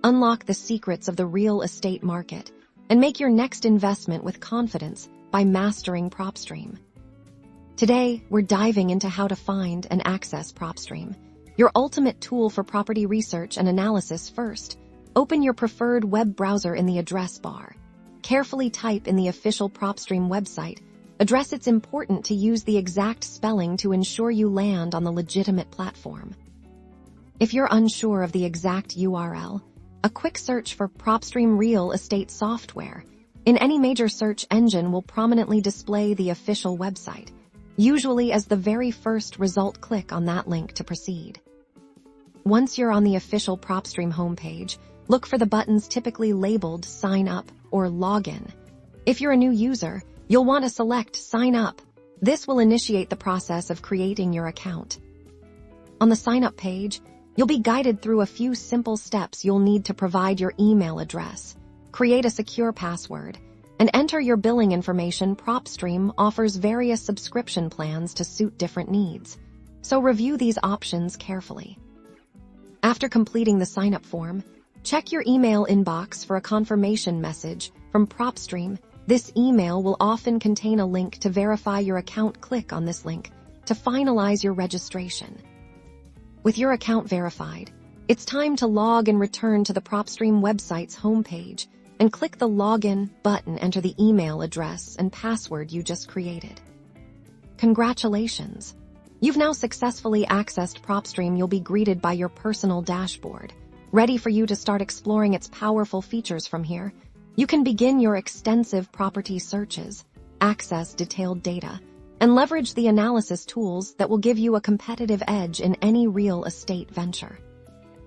Unlock the secrets of the real estate market and make your next investment with confidence by mastering Propstream. Today, we're diving into how to find and access Propstream, your ultimate tool for property research and analysis. First, open your preferred web browser in the address bar. Carefully type in the official Propstream website address. It's important to use the exact spelling to ensure you land on the legitimate platform. If you're unsure of the exact URL, a quick search for Propstream Real Estate Software in any major search engine will prominently display the official website, usually as the very first result. Click on that link to proceed. Once you're on the official Propstream homepage, look for the buttons typically labeled Sign Up or Login. If you're a new user, you'll want to select Sign Up. This will initiate the process of creating your account. On the Sign Up page, you'll be guided through a few simple steps. You'll need to provide your email address, create a secure password, and enter your billing information. Propstream offers various subscription plans to suit different needs, so review these options carefully. After completing the sign-up form, check your email inbox for a confirmation message from Propstream. This email will often contain a link to verify your account. Click on this link to finalize your registration. With your account verified, it's time to log and return to the Propstream website's homepage and click the Login button. Enter the email address and password you just created. Congratulations! You've now successfully accessed Propstream. You'll be greeted by your personal dashboard, ready for you to start exploring its powerful features. From here, you can begin your extensive property searches, access detailed data, and leverage the analysis tools that will give you a competitive edge in any real estate venture.